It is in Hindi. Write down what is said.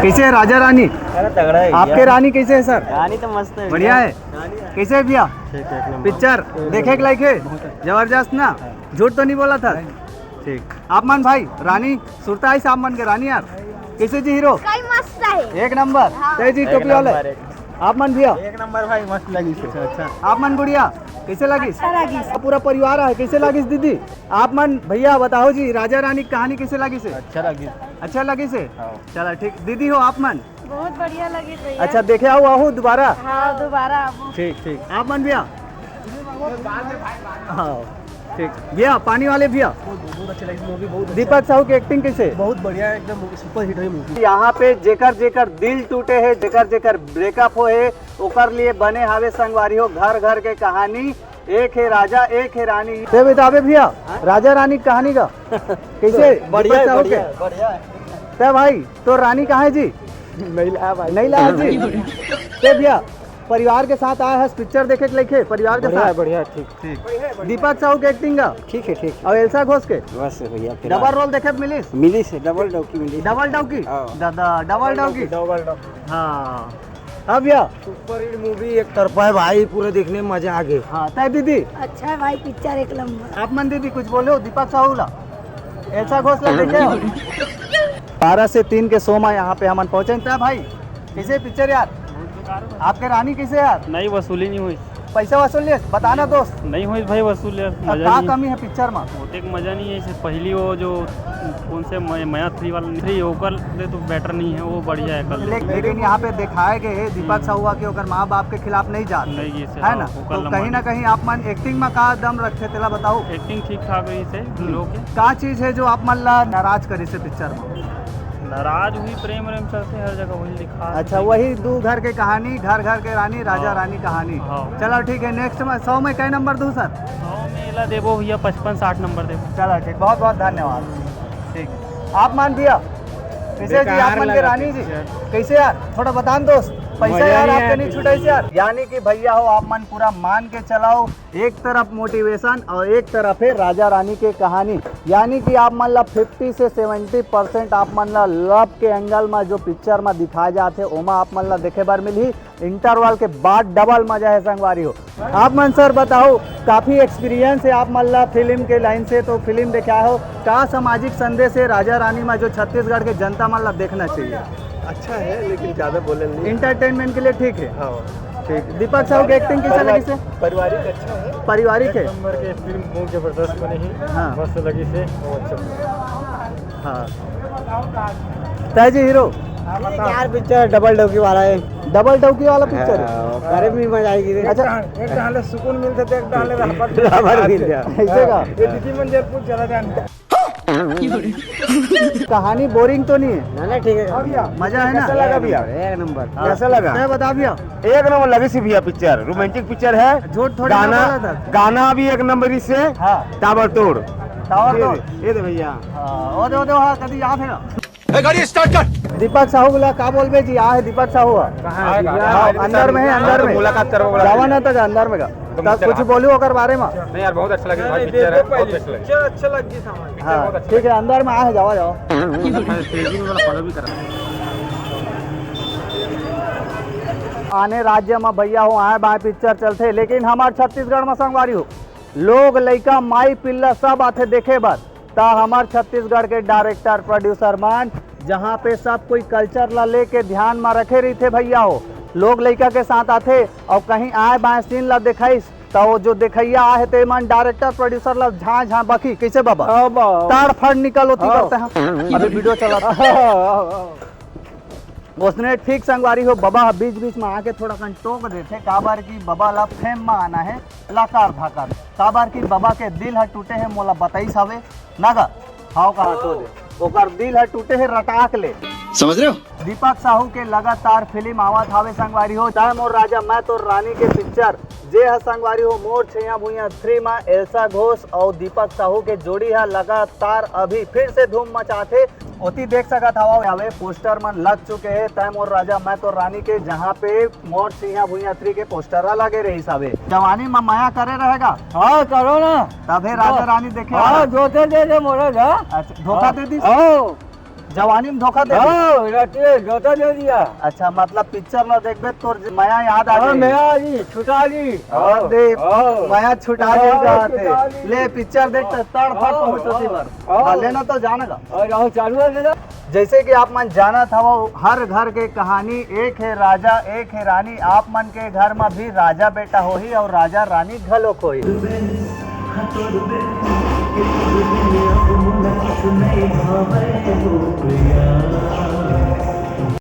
कैसे है राजा रानी? अरे तगड़ा है आपके रानी कैसे है सर? रानी तो मस्त है, बढ़िया है। कैसे है भैया? पिक्चर देखे के लायक है? जबरदस्त ना, झूठ तो नहीं बोला था। ठीक, आप मान भाई रानी सुरता है, आप मान के रानी यार कैसे जी हीरो? मस्त है, एक नंबर। तय जी टोपी वाले आप मन भैया? एक नंबर भाई, मस्त लगी। अच्छा, आप मन गुड़िया कैसे लगी? अच्छा लगी। पूरा परिवार है, कैसे लगी दीदी? आप मन भैया बताओ जी, राजा रानी की कहानी कैसे लगी से? अच्छा लगी। अच्छा लगी से? चला ठीक। दीदी हो आप मन? बहुत बढ़िया लगी भैया। अच्छा देखे आओ आहू दोबारा? हाँ दोबारा आऊँ। ठीक ठीक। आप मन भैया? हाँ ठीक भैया। पानी वाले भैया बहुत अच्छी लगी मूवी, बहुत दीपक साहू की एक्टिंग कैसे? बहुत बढ़िया, एकदम सुपर हिट है मूवी। यहाँ पे जेकर जेकर दिल टूटे है, जेकर जेकर ब्रेकअप हो है, ओकर लिए बने हावे संगवारी हो घर घर के कहानी। एक है राजा एक है रानी। ते बतावे भैया राजा रानी की कहानी का कैसे? बढ़िया दीपक साहू के? बढ़िया है। ते भाई तो रानी कहाँ है जी? नहीं लाया भाई, नहीं लाया जी। ते भैया परिवार के साथ आया है पिक्चर देखे के लेके परिवार के साथ? बढ़िया, ठीक ठीक दीपक साहू के एक्टिंग का ठीक है, ठीक और एल्सा घोष के बस भैया। डबल रोल देखे मिली? मिली से डबल डॉकी मिली। डबल डॉकी डबल डॉकी। डबल डॉकी। हाँ अब भैया सुपर हिट मूवी, एक तरफा है भाई, पूरे देखने में मजा आ गया। हाँ तय दीदी अच्छा है भाई, पिक्चर एक नंबर। आप मन दीदी कुछ बोले हो दीपक साहू ला ऐसा घोषला देखे हो? 12 से 3 के शो में यहाँ पे हम पहुँचे था भाई। कैसे पिक्चर यार? आपके रानी कैसे यार? नहीं वसूली नहीं हुई, पैसा वसूल लिया बताना दोस्त। नहीं हुई भाई वसूल यार, मजा क्या नहीं कमी है पिक्चर में? होते के मजा नहीं है। इसे पहली वो जो कौन से माया 3 वाला 3 ओकर ले तो बेटर नहीं है, वो बढ़िया है कल। लेकिन यहाँ पे दिखाए गए है दीपक साहू के ओकर माँ बाप के खिलाफ नहीं जाते नहीं ये से है ना, तो कहीं ना कहीं आप मन एक्टिंग में का दम रखे तेला बताओ। एक्टिंग ठीक ठाक रही से हीरो के। का चीज है जो आप मन ला नाराज करी से पिक्चर में? नाराज हुई प्रेम प्रेम चलते हर जगह वही लिखा है। अच्छा वही दो घर के कहानी, घर घर के रानी, राजा रानी कहानी। हाँ। चलो ठीक है। नेक्स्ट में 100 में कई नंबर दूँ सर? 100 में ला देवो भैया 55-60 नंबर देवो। चलो ठीक, बहुत बहुत धन्यवाद। ठीक आप मान भैया कैसे जी? आप मन के रानी जी कैसे यार? थोड़ा बतान दोस्त। पैसा यार आपके नहीं छुटे यार। यानी कि भैया हो आप मन पूरा मान के चलाओ, एक तरफ मोटिवेशन और एक तरफ है राजा रानी के कहानी। यानी कि आप मन ला 50 से 70% आप मन ला लव के एंगल में जो पिक्चर में दिखाए जाते ओमा आप मन ला देखे बार मिली। इंटरवल के बाद डबल मजा है संगवारी हो। आप मन सर बताओ, काफी एक्सपीरियंस है आप मन ला फिल्म के लाइन से, तो फिल्म देखा हो का सामाजिक संदेश है राजा रानी में जो छत्तीसगढ़ के जनता मन ला देखना चाहिए? अच्छा है लेकिन ज्यादा बोले नहीं। इंटरटेनमेंट के लिए ठीक है। हाँ ठीक। दीपक साहू की एक्टिंग कैसे लगी से? पारिवारिक अच्छा है, पारिवारिक है। नंबर के फिल्म बहुत जबरदस्त बनी है। हाँ। मस्त लगी से बहुत अच्छा। हाँ तय जी हीरो यार पिक्चर डबल डॉकी वाला है। डबल डॉकी वाला पिक्चर है? अरे भी मजा आएगी। अच्छा एक डाले सुकून मिलता था, एक डाले रबर मिल गया। ऐसे का ये दीदी मंजरपुर चला जाने। कहानी बोरिंग तो नहीं है? ना ठीक है, मजा है ना? कैसा लगा भैया? एक नंबर। कैसा लगा? तय बता भैया। एक नंबर लगी सी भैया पिक्चर, रोमांटिक पिक्चर है। झूठ थोड़ी ना गाना बोला था। गाना भी एक नंबर से हाँ ताबड़तोड़। टावर तो ये दे भैया। हाँ ओ दे हाँ कभी याद है ना? गाड़ी स्टार्ट कर। दीपक साहू बोला का बोल बे जी? आ है दीपक साहू अंदर में है, अंदर में मुलाकात करो। जावा ना तक अंदर में का तब कुछ बोलू अगर बारे में? नहीं यार बहुत अच्छा लगा भाई, पिक्चर है बहुत अच्छा लगा। अच्छा लगी सामान। हाँ ठीक है अंदर में आ है, जावा जाओ। तेजी में वाला फॉलो भी करा। आने राज्य में भैया हो आए बाएं पिक्चर चलते, लेकिन हमारे छत्तीसगढ़ में संगवारी हो लोग लइका माई पिल्ला सब आते देखे बात। ता हमारे छत्तीसगढ़ के डायरेक्टर प्रोड्यूसर मान जहाँ पे सब कोई कल्चर ला लेके ध्यान में रखे रही थे भैया हो, लोग लइका के साथ आते और कहीं आए बाएं सीन ला दिखाईस तो वो जो देखैया आए थे मन डायरेक्टर प्रोड्यूसर ला झाँ झाँ बकी कैसे बाबा ताड़ फड़ निकल होती करते हैं। अभी वीडियो चला उसने ठीक संगवारी हो बाबा बीच बीच में आके थोड़ा कन टोक देते काबार की बाबा ला फेम में आना है लाकार भाकार काबार की बाबा के दिल है टूटे हैं मोला बताई सावे नागा हाउ कहा तो दे ओकर दिल है टूटे है रटाक ले। समझ रहे हो? दीपक साहू के लगातार फिल्म आवत हावे संगवारी हो, चाहे मोर राजा मैं तो रानी के पिक्चर जे है संगवारी हो मोर छैया भुइया 3 में एल्सा घोष और दीपक साहू के जोड़ी है लगातार अभी फिर से धूम मचाते ओती देख सकत हवा हवे पोस्टर मन लग चुके हैं तय मोर राजा मैं तो रानी के, जहाँ पे मोर सिंहा भुइया 3 के पोस्टर लगे रही सावे। जवानी में माया करे रहेगा। हाँ करो ना तबे राजा रानी देखे। हाँ जोते दे दे मोरे जा। अच्छा धोखा दे दी जवानी में धोखा दे दी? हाँ रातिए धोखा दे दिया। अच्छा मतलब पिक्चर न देखबे तो माया याद आ हाँ गई। मैं आली छुटा ली। और दे हाँ। माया छुटा दी हाँ, जाते छुटा ली। ले पिक्चर देख तड़ फट हाँ, पहुंचती हाँ, बार हाँ। हाँ, लेना तो जानेगा। और राहु चालू है ना। जैसे कि आप मन जाना था वो हर घर के कहानी एक है राजा एक है रानी आप मन के घर में भी राजा बेटा होही और राजा रानी घलो कोई।